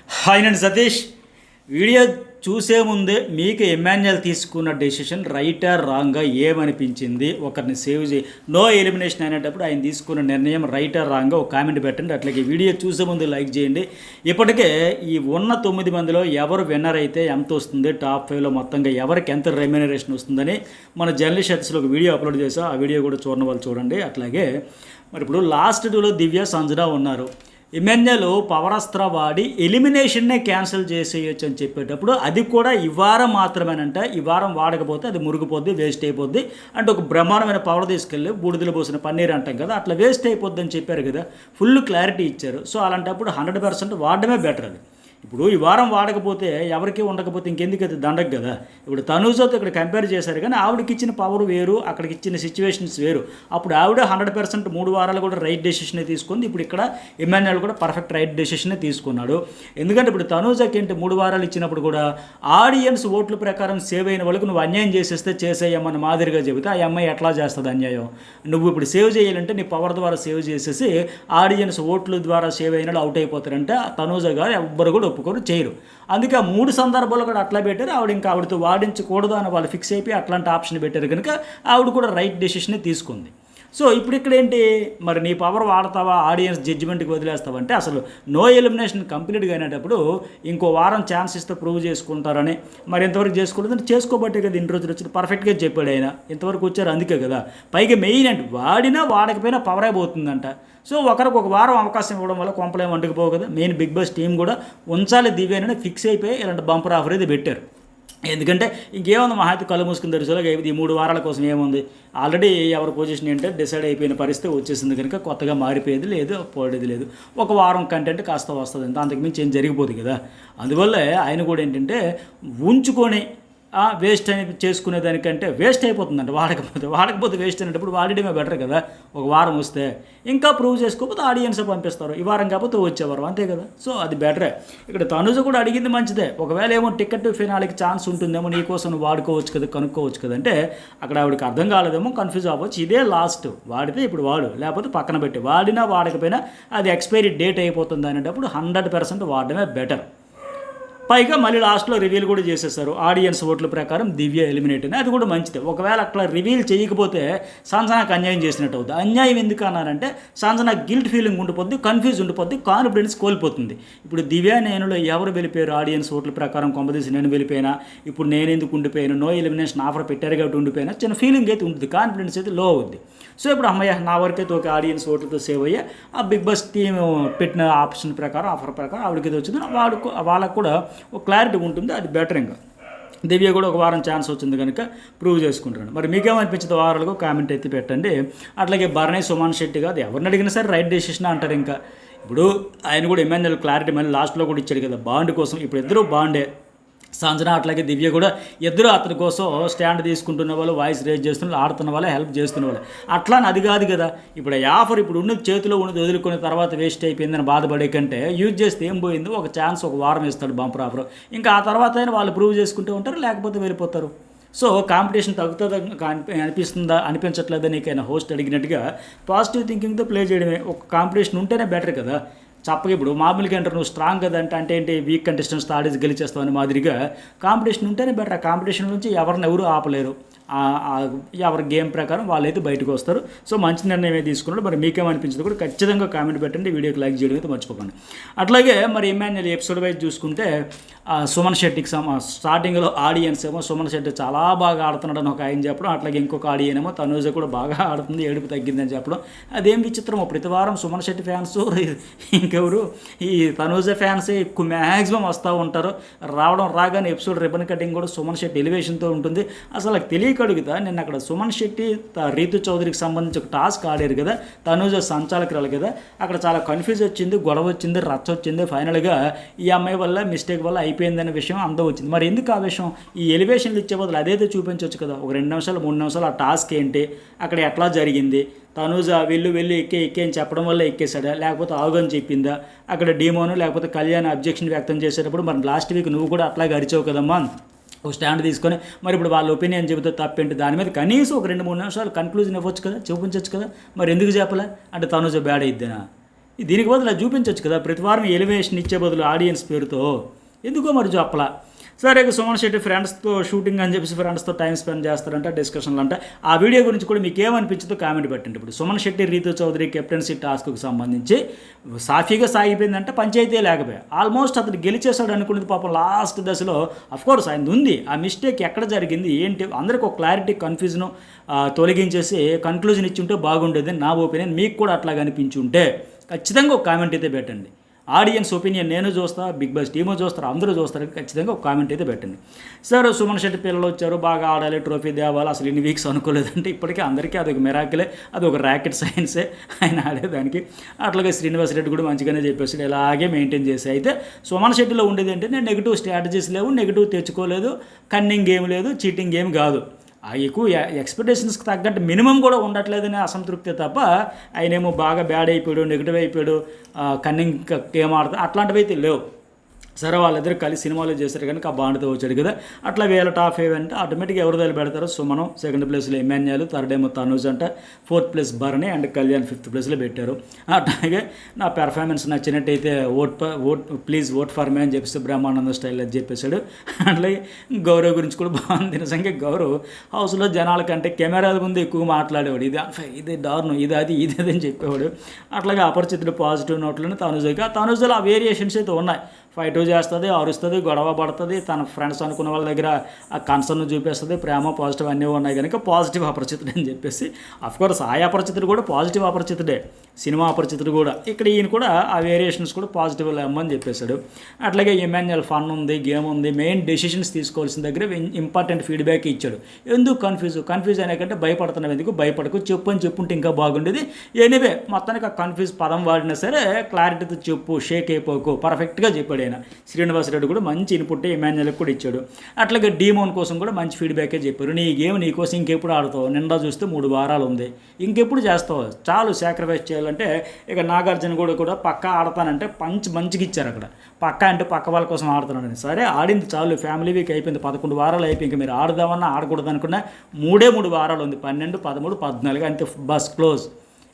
Hi నేను Satish. Video చూసే ముందే మీకు ఎమాన్యుయల్ తీసుకున్న డెసిషన్ రైటా రాంగా ఏమనిపించింది, ఒకరిని సేవ్ చేయి నో ఎలిమినేషన్ అనేటప్పుడు ఆయన తీసుకున్న నిర్ణయం రైటా రాంగా ఒక కామెంట్ పెట్టండి. అట్లాగే వీడియో చూసే ముందు లైక్ చేయండి. ఇప్పటికే ఈ ఉన్న 9 మందిలో ఎవరు విన్నర్ అయితే ఎంత వస్తుంది, టాప్ 5లో మొత్తంగా ఎవరికి ఎంత రెమ్యూనరేషన్ వస్తుందని మన జర్నలిస్ట్స్లో ఒక వీడియో అప్లోడ్ చేసాం. ఆ వీడియో కూడా చూడని వాళ్ళు చూడండి. అట్లాగే మరి ఇప్పుడు లాస్ట్ 2లో దివ్య సంజన ఉన్నారు. ఎమ్మెల్యేలు పవరస్త్ర వాడి ఎలిమినేషన్నే క్యాన్సిల్ చేసేయచ్చు అని చెప్పేటప్పుడు అది కూడా ఈ వారం మాత్రమేనంట. ఈ వారం వాడకపోతే అది మురిగిపోద్ది, వేస్ట్ అయిపోద్ది అంటే ఒక బ్రహ్మాండమైన పవర్ తీసుకెళ్ళి బూడిదలు పోసిన పన్నీర్ అంటాం కదా, అట్లా వేస్ట్ అయిపోద్ది అని చెప్పారు కదా, ఫుల్ క్లారిటీ ఇచ్చారు. సో అలాంటప్పుడు 100% వాడడమే బెటర్. అది ఇప్పుడు ఈ వారం వాడకపోతే ఎవరికి ఉండకపోతే ఇంకెందుకు అది దండగ కదా. ఇప్పుడు తనూజతో ఇక్కడ కంపేర్ చేశారు కానీ ఆవిడకి ఇచ్చిన పవర్ వేరు, అక్కడికి ఇచ్చిన సిచ్యువేషన్స్ వేరు. అప్పుడు ఆవిడ 100% 3 వారాలు కూడా రైట్ డెసిషనే తీసుకుంది. ఇప్పుడు ఇక్కడ ఎమ్మెన్యేల్ కూడా పర్ఫెక్ట్ రైట్ డెసిషనే తీసుకున్నాడు. ఎందుకంటే ఇప్పుడు తనూజకి ఏంటి 3 వారాలు ఇచ్చినప్పుడు కూడా ఆడియన్స్ ఓట్ల ప్రకారం సేవ్ అయిన వాళ్ళకి నువ్వు అన్యాయం చేసేస్తే చేసేయమన్న మాదిరిగా చెబితే ఆ అమ్మాయి ఎట్లా చేస్తుంది అన్యాయం? నువ్వు ఇప్పుడు సేవ్ చేయాలంటే నీ పవర్ ద్వారా సేవ్ చేసేసి ఆడియన్స్ ఓట్ల ద్వారా సేవ్ అయిన అవుట్ అయిపోతారంటే తనూజ గారు ఎవ్వరు కూడా ఒప్పుకోరు, చేయరు. అందుకే ఆ 3 సందర్భాల్లో కూడా అట్లా పెట్టారు. ఆవిడతో వాడించకూడదు అని వాళ్ళు ఫిక్స్ అయిపోయి అట్లాంటి ఆప్షన్ పెట్టారు కనుక ఆవిడ కూడా రైట్ డెసిషనే తీసుకుంది. సో ఇప్పుడు ఇక్కడ ఏంటి, మరి నీ పవర్ వాడతావా, ఆడియన్స్ జడ్జిమెంట్కి వదిలేస్తావా అంటే అసలు నో ఎలిమినేషన్ కంప్లీట్గా అయినప్పుడు ఇంకో వారం ఛాన్స్ ఇస్తే ప్రూవ్ చేసుకుంటారని. మరి ఇంతవరకు చేసుకోలేదంటే చేసుకోబట్టే కదా ఇన్ని రోజులు వచ్చింది. పర్ఫెక్ట్గా చెప్పాడు ఆయన, ఇంతవరకు వచ్చారు అందుకే కదా. పైగా మెయిన్ అంటే వాడినా వాడకపోయినా పవర్ అయిపోతుందంట. సో ఒకరికి ఒక వారం అవకాశం ఇవ్వడం వల్ల కొంపలేం వండుకుపోవు కదా. మెయిన్ బిగ్ బాస్ టీం కూడా ఉంచాలి దివ్యానని ఫిక్స్ అయిపోయి ఇలాంటి బంపర్ ఆఫర్ అయితే పెట్టారు. ఎందుకంటే ఇంకేముంది, మహా అయితే కళ్ళు మూసుకుని తెరుచులాగా ఈ 3 వారాల కోసం ఏముంది, ఆల్రెడీ ఎవరి పొజిషన్ ఏంటంటే డిసైడ్ అయిపోయిన పరిస్థితి వచ్చేసింది కనుక కొత్తగా మారిపోయేది లేదు, పోయేది లేదు. ఒక వారం కంటెంట్ కాస్త వస్తుంది, అంతకుమించి ఏం జరిగిపోతుంది కదా. అందువల్ల ఆయన కూడా ఏంటంటే ఉంచుకొని వేస్ట్ అని చేసుకునేదానికంటే వేస్ట్ అయిపోతుందంట వాడకపోతే వేస్ట్ అనేటప్పుడు వాడడమే బెటర్ కదా. ఒక వారం వస్తే ఇంకా ప్రూవ్ చేసుకోకపోతే ఆడియన్స్ పంపిస్తారు, ఈ వారం కాకపోతే వచ్చేవారు, అంతే కదా. సో అది బెటరే. ఇక్కడ తనుజ కూడా అడిగింది మంచిదే. ఒకవేళ ఏమో టికెట్ ఫినాలికి ఛాన్స్ ఉంటుందేమో, నీకోసం నువ్వు వాడుకోవచ్చు కదా, కనుక్కోవచ్చు కదా అంటే అక్కడ ఆవిడకి అర్థం కాలేదేమో, కన్ఫ్యూజ్ అవ్వచ్చు. ఇదే లాస్ట్, వాడితే ఇప్పుడు వాడు, లేకపోతే పక్కన పెట్టి వాడినా వాడకపోయినా అది ఎక్స్పైరీ డేట్ అయిపోతుంది అనేటప్పుడు 100% వాడడమే బెటర్. పైగా మళ్ళీ లాస్ట్లో రివీల్ కూడా చేసేస్తారు, ఆడియన్స్ ఓట్ల ప్రకారం దివ్య ఎలిమినేట్ అని. అది కూడా మంచిదే. ఒకవేళ అట్లా రివీల్ చేయకపోతే సంజనాకు అన్యాయం చేసినట్టు అవుతుంది. అన్యాయం ఎందుకు అన్నారంటే సంజనాకు గిల్ట్ ఫీలింగ్ ఉండిపోద్ది, కన్ఫ్యూజ్ ఉండిపోద్ది, కాన్ఫిడెన్స్ కోల్పోతుంది. ఇప్పుడు దివ్య నేనులో ఎవరు వెళ్ళిపోయారు ఆడియన్స్ ఓట్ల ప్రకారం, కొంపదీసి నేను వెళ్ళిపోయినా, ఇప్పుడు నేను ఎందుకు ఉండిపోయాను, నో ఎలిమినేషన్ ఆఫర్ పెట్టారు కాబట్టి ఉండిపోయినా, చిన్న ఫీలింగ్ అయితే ఉంటుంది, కాన్ఫిడెన్స్ అయితే లో అవుద్ది. సో ఇప్పుడు అమ్మయ్య నా వరకైతే ఒక ఆడియన్స్ ఓట్లతో సేవ్ అయ్యా, ఆ బిగ్ బాస్ టీమ్ పెట్టిన ఆప్షన్ ప్రకారం, ఆఫర్ ప్రకారం ఆవిడకి వచ్చింది, వాళ్ళకు కూడా ఒక క్లారిటీ ఉంటుంది, అది బెటర్. ఇంకా దివ్య కూడా ఒక వారం ఛాన్స్ వచ్చింది కనుక ప్రూవ్ చేసుకుంటాను. మరి మీకేమనిపించింది వారాలకు కామెంట్ ఎత్తి పెట్టండి. అట్లాగే భరణి సుమన్ శెట్టి కాదు, ఎవరిని అడిగినా సరే రైట్ డెసిషన్ అంటారు. ఇంకా ఇప్పుడు ఆయన కూడా ఎమ్మెల్యేలు క్లారిటీ మళ్ళీ లాస్ట్లో కూడా ఇచ్చాడు కదా బాండ్ కోసం. ఇప్పుడు ఇద్దరు బాండే, సంజన అట్లాగే దివ్య కూడా ఇద్దరు అతని కోసం స్టాండ్ తీసుకుంటున్న వాళ్ళు, వాయిస్ రేజ్ చేస్తున్న వాళ్ళు, ఆడుతున్న వాళ్ళే, హెల్ప్ చేస్తున్న వాళ్ళు. అట్లా అది కాదు కదా. ఇప్పుడు ఆఫర్ ఇప్పుడు ఉన్నది చేతిలో ఉన్నది వదులుకున్న తర్వాత వేస్ట్ అయిపోయిందని బాధపడే కంటే యూజ్ చేస్తే ఏం పోయిందో ఒక ఛాన్స్, ఒక వారం ఇస్తాడు బంపర్ ఆఫర్. ఇంకా ఆ తర్వాత అయినా వాళ్ళు ప్రూవ్ చేసుకుంటూ ఉంటారు, లేకపోతే వెళ్ళిపోతారు. సో కాంపిటీషన్ తగ్గుతుంది అనిపించట్లేదా నీకైనా హోస్ట్ అడిగినట్టుగా పాజిటివ్ థింకింగ్తో ప్లే చేయడమే. ఒక కాంపిటీషన్ ఉంటేనే బెటర్ కదా. చప్పగా ఇప్పుడు మామూలుగా అంటారు నువ్వు స్ట్రాంగ్ కదా అంటే ఏంటి, వీక్ కంటెస్టెంట్స్ ఆడేసి గెలిచేస్తావు అని మాదిరిగా కాంపిటీషన్ ఉంటేనే బెటర్. ఆ కాంపిటీషన్ నుంచి ఎవరు ఆపలేరు. ఎవరి గేమ్ ప్రకారం వాళ్ళైతే బయటకు వస్తారు. సో మంచి నిర్ణయమే తీసుకున్నాడు. మరి మీకేమనిపించింది కూడా ఖచ్చితంగా కామెంట్ పెట్టండి, వీడియోకి లైక్ చేయడం అయితే మర్చిపోకండి. అట్లాగే మరి ఎమ్మెన్యేల్ ఎపిసోడ్ వైజ్ చూసుకుంటే సుమన్ శెట్టికి స్టార్టింగ్లో ఆడియన్స్ ఏమో సుమన్ శెట్టి చాలా బాగా ఆడుతున్నాడు అని ఒక ఆయన చెప్పడం, అట్లాగే ఇంకొక ఆడియన్ ఏమో తనూజ కూడా బాగా ఆడుతుంది, ఏడుపు తగ్గిందని చెప్పడం. అదేం విచిత్రమో, ప్రతి వారం సుమన్ శెట్టి ఫ్యాన్స్ ఇంకెవరు ఈ తనూజ ఫ్యాన్సే ఎక్కువ మ్యాక్సిమం వస్తూ ఉంటారు. రాగానే ఎపిసోడ్ రిబన్ కటింగ్ కూడా సుమన్ శెట్టి ఎలివేషన్తో ఉంటుంది. అసలు తెలియక అడుగుతా, నిన్న అక్కడ సుమన్ శెట్టి రీతు చౌదరికి సంబంధించి ఒక టాస్క్ ఆడారు కదా, తనూజ సంచాలకురాలు కదా, అక్కడ చాలా కన్ఫ్యూజ్ వచ్చింది, గొడవ వచ్చింది, రచ్చ వచ్చింది. ఫైనల్గా ఈ అమ్మాయి వల్ల మిస్టేక్ వల్ల అయిపోయిందనే విషయం అంతా వచ్చింది. మరి ఎందుకు ఆ విషయం ఈ ఎలివేషన్లు ఇచ్చే బదులు అదేదో చూపించవచ్చు కదా. ఒక 2 నిమిషాలు 3 నిమిషాలు ఆ టాస్క్ ఏంటి, అక్కడ ఎట్లా జరిగింది, తనూజ వెళ్ళి ఎక్కే అని చెప్పడం వల్ల ఎక్కేసాడా, లేకపోతే ఆగని చెప్పిందా, అక్కడ డీమోను లేకపోతే కళ్యాణ్ అబ్జెక్షన్ వ్యక్తం చేసేటప్పుడు మరి లాస్ట్ వీక్ నువ్వు కూడా అట్లాగే అరిచావు కదమ్మా, ఒక స్టాండ్ తీసుకొని మరి ఇప్పుడు వాళ్ళ ఒపీనియన్ చెబితే తప్పేంటి, దాని మీద కనీసం ఒక 2-3 నిమిషాలు కన్క్లూజన్ ఇవ్వచ్చు కదా, చూపించవచ్చు కదా. మరి ఎందుకు చెప్పలే అంటే తనూజ బ్యాడ్ అయిద్దేనా? దీనికి బదులు అది చూపించవచ్చు కదా, ప్రతి వారం ఎలివేషన్ ఇచ్చే బదులు ఆడియన్స్ పేరుతో ఎందుకో మరి చెప్పలా. సరే సుమన్ శెట్టి ఫ్రెండ్స్తో షూటింగ్ అని చెప్పేసి ఫ్రెండ్స్తో టైం స్పెండ్ చేస్తారంట, డిస్కషన్లు అంట. ఆ వీడియో గురించి కూడా మీకు ఏమనిపించిందో కామెంట్ పెట్టండి. ఇప్పుడు సుమన్ శెట్టి రీతు చౌదరి కెప్టెన్సీ టాస్క్కి సంబంధించి సాఫీగా సాగిపోయిందంటే పంచాయతీ లేకపోయా. ఆల్మోస్ట్ అతను గెలిచేశాడు అనుకునేది పాపం లాస్ట్ దశలో అఫ్కోర్స్ ఆయన ఉంది. ఆ మిస్టేక్ ఎక్కడ జరిగింది ఏంటి అందరికి ఒక క్లారిటీ కన్ఫ్యూజన్ తొలగించేసి కన్క్లూజన్ ఇచ్చి ఉంటే బాగుండేది నా ఒపీనియన్. మీకు కూడా అట్లాగా అనిపించి ఉంటే ఖచ్చితంగా ఒక కామెంట్ అయితే పెట్టండి. ఆడియన్స్ ఒపీనియన్ నేను చూస్తా, బిగ్ బాస్ టీమో చూస్తారు, అందరూ చూస్తారు. ఖచ్చితంగా ఒక కామెంట్ అయితే పెట్టండి. సార్ సుమన్ శెట్టి పిల్లలు వచ్చారు, బాగా ఆడాలి, ట్రోఫీ తేవాలి, అసలు ఇన్ని వీక్స్ అనుకోలేదంటే ఇప్పటికీ అందరికీ అదొక మిరాకిలే, అదొక ర్యాకెట్ సైన్సే ఆయన ఆడేదానికి. అట్లాగే శ్రీనివాస్ రెడ్డి కూడా మంచిగానే చెప్పేసి ఇలాగే మెయింటైన్ చేసి. అయితే సుమన్ శెట్టిలో ఉండేది ఏంటంటే నెగిటివ్ స్ట్రాటజీస్ లేవు, నెగిటివ్ తెచ్చుకోలేదు, కన్నింగ్ గేమ్ లేదు, చీటింగ్ గేమ్ కాదు. ఎక్కువ ఎక్స్పెక్టేషన్స్కి తగ్గట్టు మినిమం కూడా ఉండట్లేదనే అసంతృప్తి తప్ప ఆయనేమో బాగా బ్యాడ్ అయిపోయాడు, నెగిటివ్ అయిపోయాడు, కన్నింగ్ గేమ్ ఆడతా అట్లాంటివి అయితే లేవు. సరే వాళ్ళిద్దరు కలిసి సినిమాలో చేశారు కనుక ఆ బాండ్తో వచ్చాడు కదా. అట్లా వేల టాప్ 5 అంటే ఆటోమేటిక్గా ఎవరు దగ్గర పెడతారో సుమనం, సెకండ్ ప్లేస్లో ఎమ్మాన్యుయల్, థర్డ్ ఏమో తనూజ్ అంట, fourth place Bharani and Kalyan fifth ప్లేస్లో పెట్టారు. అట్లాగే నా పెర్ఫార్మెన్స్ నచ్చినట్టయితే ప్లీజ్ ఓట్ ఫర్ మీ అని చెప్పేసి బ్రహ్మానంద స్టైల్ అని చెప్పేశాడు. అట్లాగే గౌరవ్ గురించి కూడా బాగుంది. నిజంగా గౌరవ్ హౌస్లో జనాల కంటే కెమెరాల ముందు ఎక్కువ మాట్లాడేవాడు. ఇది దారుణం, ఇది అది అని చెప్పేవాడు. అట్లాగే అపరిచితుడు పాజిటివ్ నోట్లను తనూజ్లో ఆ వేరియేషన్స్ అయితే ఉన్నాయి. ఫైట్ చేస్తుంది, అరుస్తుంది, గొడవ పడుతుంది, తన ఫ్రెండ్స్ అనుకున్న వాళ్ళ దగ్గర ఆ కన్సర్న్ చూపిస్తుంది, ప్రేమ పాజిటివ్ అన్నీ ఉన్నాయి కనుక పాజిటివ్ అపరిచితుడు అని చెప్పేసి. అఫ్కోర్స్ ఆ అపరిచితుడు కూడా పాజిటివ్ అపరిచితుడే, సినిమా అపరిచితుడు కూడా. ఇక్కడ ఈయన కూడా ఆ వేరియేషన్స్ కూడా పాజిటివ్ లేమని చెప్పేశాడు. అట్లాగే ఎమ్మాన్యుయల్ ఫన్ ఉంది, గేమ్ ఉంది, మెయిన్ డెసిషన్స్ తీసుకోవాల్సిన దగ్గర ఇంపార్టెంట్ ఫీడ్బ్యాక్ ఇచ్చాడు. ఎందుకు కన్ఫ్యూజ్ అనే కంటే భయపడుతున్నావు, ఎందుకు భయపడకు, చెప్పు అని చెప్పుంటే ఇంకా బాగుండేది. ఎనీవే మొత్తానికి ఆ కన్ఫ్యూజ్ పదం వాడినా సరే క్లారిటీతో చెప్పు, షేక్ అయిపోకు, పర్ఫెక్ట్గా చెప్పాడు ఆయన. శ్రీనివాస్ రెడ్డి కూడా మంచి ఇన్పుట్ ఎమ్మాన్యుయల్కి కూడా ఇచ్చాడు. అట్లాగే డీమోన్ కోసం కూడా మంచి ఫీడ్బ్యాకే చెప్పారు. నీ గేమ్ నీకోసం ఇంకెప్పుడు ఆడతావు, నిండా చూస్తే 3 వారాలు ఉంది, ఇంకెప్పుడు చేస్తావు, చాలు సాక్రిఫైస్ చేయాలంటే. ఇక నాగార్జున కూడా పక్కా ఆడతానంటే మంచిగా ఇచ్చారు అక్కడ. పక్కా అంటే పక్క వాళ్ళ కోసం ఆడుతున్నాడని. సరే ఆడింది చాలు, ఫ్యామిలీ వీక్ అయిపోయింది, 11 వారాలు అయిపోయి ఇంకా మీరు ఆడదామన్నా ఆడకూడదు అనుకున్నా 3 వారాలు ఉంది, 12, 13, 14 అంతే, బస్ క్లోజ్.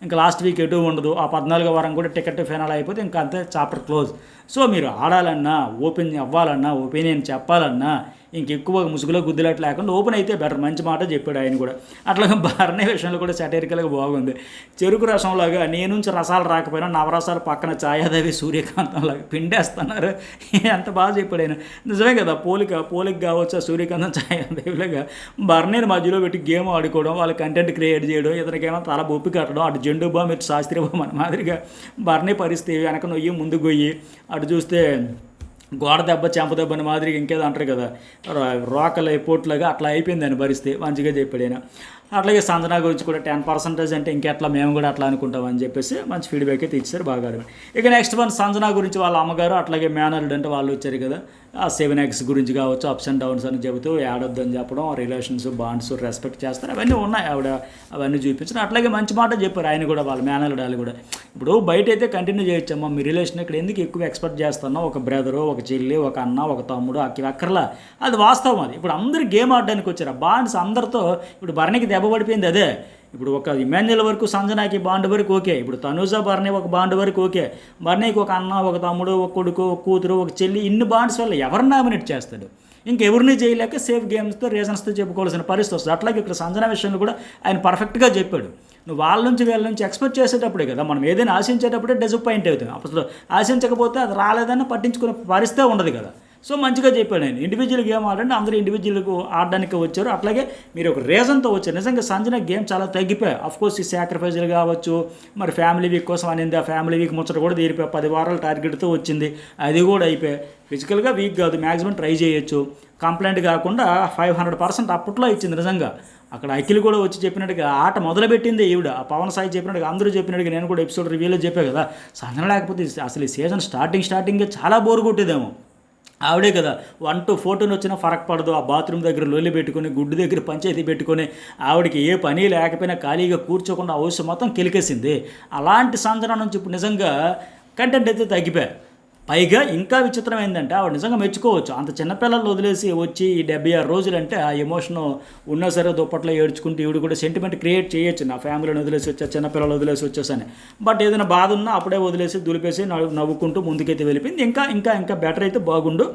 ఇంకా లాస్ట్ వీక్ ఎటు ఉండదు. ఆ 14వ వారం కూడా టికెట్ ఫైనల్ అయిపోతే ఇంకా అంతే, చాప్టర్ క్లోజ్. సో మీరు ఆడాలన్నా, ఓపెన్ అవ్వాలన్నా, ఒపీనియన్ చెప్పాలన్నా ఇంకెక్కువ ముసుగులో గుద్దులట్లు లేకుండా ఓపెన్ అయితే బెటర్. మంచి మాట చెప్పాడు ఆయన కూడా. అట్లాగే భరణి విషయంలో కూడా సటైరికల్గా బాగుంది. చెరుకు రసంలాగా నీ నుంచి రసాలు రాకపోయినా నవరసాలు పక్కన ఛాయాదేవి సూర్యకాంతంలాగా పిండేస్తున్నారు. ఎంత బాగా చెప్పాడు ఆయన. నిజమే కదా, పోలిక కావచ్చు, సూర్యకాంతం ఛాయాదేవిలాగా భరణిని మధ్యలో పెట్టి గేమ్ ఆడుకోవడం, వాళ్ళ కంటెంట్ క్రియేట్ చేయడం, ఇతనికేమో తల బొప్పి కట్టడం, అటు జెండు బామ్ ఇటు శాస్త్రీయ బామ్ అని మాదిరిగా భరణి పరిస్థితి వెనక నొయ్యి ముందు గొయ్యి, అటు చూస్తే గోడ దెబ్బ చెంప దెబ్బ అని మాదిరిగా ఇంకేదో అంటారు కదా, రోకల పోట్లాగా అట్లా అయిపోయింది అని పరిస్థితి. మంచిగా చెప్పాడు ఆయన. అట్లాగే సంజన గురించి కూడా 10% అంటే ఇంకెట్లా మేము కూడా అట్లా అనుకుంటామని చెప్పేసి మంచి ఫీడ్బ్యాక్ అయితే ఇచ్చారు, బాగా. ఇక నెక్స్ట్ వన్ సంజన గురించి వాళ్ళ అమ్మగారు, అట్లాగే మేనల్డ్ అంటే వాళ్ళు వచ్చారు కదా, ఆ 7 eggs గురించి కావచ్చు, అప్స్ అండ్ డౌన్స్ అని చెబుతూ ఏడొద్దని చెప్పడం, రిలేషన్స్, బాండ్స్, రెస్పెక్ట్ చేస్తారు, అవన్నీ ఉన్నాయి ఆవిడ, అవన్నీ చూపించారు. అట్లాగే మంచి మాట చెప్పారు ఆయన కూడా, వాళ్ళ మేనల్డ్ వాళ్ళు కూడా. ఇప్పుడు బయట అయితే కంటిన్యూ చేయొచ్చమ్మా మీ రిలేషన్, ఇక్కడ ఎందుకు ఎక్కువ ఎక్స్పెక్ట్ చేస్తున్నావు, ఒక బ్రదరు, ఒక చెల్లి, ఒక అన్న, ఒక తమ్ముడు, అక్కర్లా, అది వాస్తవం. అది ఇప్పుడు అందరూ గేమ్ ఆడడానికి వచ్చారు, ఆ బాండ్స్ అందరితో. ఇప్పుడు భరణికి దెబ్బ పడిపోయింది అదే. ఇప్పుడు ఒక ఇమాన్యుయల్ వరకు, సంజనాకి బాండ్ వరకు ఓకే. ఇప్పుడు తనూజ భరణి ఒక బాండ్ వరకు ఓకే. భరణికి ఒక అన్న, ఒక తమ్ముడు, ఒక కొడుకు, ఒక కూతురు, ఒక చెల్లి, ఇన్ని బాండ్స్ వల్ల ఎవరు నామినేట్ చేస్తాడు? ఇంకెవరిని చేయలేక సేఫ్ గేమ్స్తో, రీజన్స్తో చెప్పుకోవాల్సిన పరిస్థితి వస్తుంది. అట్లాగే ఇక్కడ సంజన విషయంలో కూడా ఆయన పర్ఫెక్ట్గా చెప్పాడు. నువ్వు వాళ్ళ నుంచి వీళ్ళ నుంచి ఎక్స్పెక్ట్ చేసేటప్పుడే కదా మనం ఏదైనా ఆశించేటప్పుడే డిసప్పాయింట్ అవుతుంది. అప్పుడు ఆశించకపోతే అది రాలేదని పట్టించుకునే పరిస్థితే ఉండదు కదా. సో మంచిగా చెప్పాడు ఆయన. ఇండివిజువల్ గేమ్ ఆడండి, అందరూ ఇండివిజువల్కు ఆడడానికి వచ్చారు. అట్లాగే మీరు ఒక రీజన్తో వచ్చారు. నిజంగా సంజన గేమ్ చాలా తగ్గిపోయాయి. అఫ్కోర్స్ ఈ సాక్రిఫైజులు కావచ్చు, మరి ఫ్యామిలీ వీక్ కోసం అనింది, ఆ ఫ్యామిలీ వీక్ ముచ్చట కూడా తీరిపోయి 10 వారాల టార్గెట్తో వచ్చింది, అది కూడా అయిపోయాయి. ఫిజికల్గా వీక్ కాదు, మ్యాక్సిమం ట్రై చేయొచ్చు. కంప్లైంట్ కాకుండా 500% అప్పట్లో ఇచ్చింది నిజంగా. అక్కడ అఖిల్ కూడా వచ్చి చెప్పినట్టుగా ఆట మొదలుపెట్టింది ఈవిడ. ఆ పవన్ సాయి చెప్పినట్టుగా, అందరూ చెప్పినట్టుగా, నేను కూడా ఎపిసోడ్ రివ్యూలో చెప్పా కదా, సంజన లేకపోతే అసలు ఈ సీజన్ స్టార్టింగే చాలా బోర్ కొట్టేదేమో. ఆవిడే కదా 1 to 14 వచ్చినా ఫరక్ పడదు. ఆ బాత్రూమ్ దగ్గర లొల్లి పెట్టుకుని, గుడ్డు దగ్గర పంచాయతీ పెట్టుకుని, ఆవిడకి ఏ పని లేకపోయినా ఖాళీగా కూర్చోకుండా హౌస్ మొత్తం కెలికేసింది. అలాంటి సంజన నుంచి ఇప్పుడు నిజంగా కంటెంట్ అయితే తగ్గిపోయాయి. పైగా ఇంకా విచిత్రం ఏంటంటే ఆవిడ నిజంగా మెచ్చుకోవచ్చు. అంత చిన్నపిల్లలు వదిలేసి వచ్చి ఈ 76 రోజులంటే ఆ ఎమోషన్ ఉన్నా సరే దుప్పట్లో ఏడ్చుకుంటూ ఈవిడ కూడా సెంటిమెంట్ క్రియేట్ చేయొచ్చు. నా ఫ్యామిలీని వదిలేసి వచ్చా, చిన్నపిల్లలు వదిలేసి వచ్చేసని. బట్ ఏదైనా బాధ ఉన్నా అప్పుడే వదిలేసి దులిపేసి నవ్వుకుంటూ ముందుకైతే వెళ్ళిపోయింది. ఇంకా ఇంకా ఇంకా బెటర్ అయితే బాగుండు.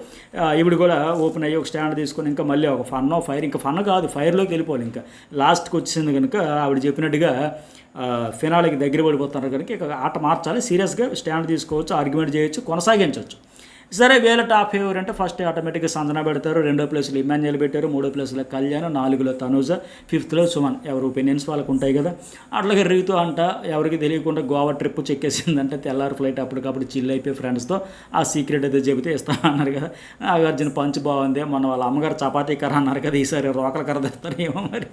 ఈవిడ కూడా ఓపెన్ అయ్యి ఒక స్టాండ్ తీసుకొని ఇంకా మళ్ళీ ఒక ఫైర్, ఇంకా ఫన్ కాదు, ఫైర్లోకి వెళ్ళిపోవాలి. ఇంకా లాస్ట్కి వచ్చింది కనుక ఆవిడ చెప్పినట్టుగా ఫినాలికి దగ్గర పడిపోతున్నారు కనుక ఇక ఆట మార్చాలి, సీరియస్గా స్టాండ్ తీసుకోవచ్చు, ఆర్గ్యుమెంట్ చేయొచ్చు, కొనసాగించవచ్చు. సరే వీళ్ళ టాప్ ఫేవర్ అంటే ఫస్ట్ ఆటోమేటిక్గా సంజన పెడతారు, 2వ ప్లేస్లో ఇమాన్యుయల్ పెట్టారు, 3వ ప్లేస్లో కళ్యాణ్, 4లో తనూజ, 5థ్లో సుమన్. ఎవరు ఒపీనియన్స్ వాళ్ళకు ఉంటాయి కదా. అట్లాగే రీతు అంట ఎవరికి తెలియకుండా గోవా ట్రిప్ చెక్కేసిందంటే తెల్లారి ఫ్లైట్ అప్పటికప్పుడు చిల్ అయిపోయి ఫ్రెండ్స్తో ఆ సీక్రెట్ అయితే చెబితే ఇస్తామన్నారు కదా. నాగార్జున పంచ్ బాగుంది, మన వాళ్ళ అమ్మగారు చపాతీ కర్ర అన్నారు కదా, ఈసారి రోకల కర్ర తెస్తారు ఏమో మరి,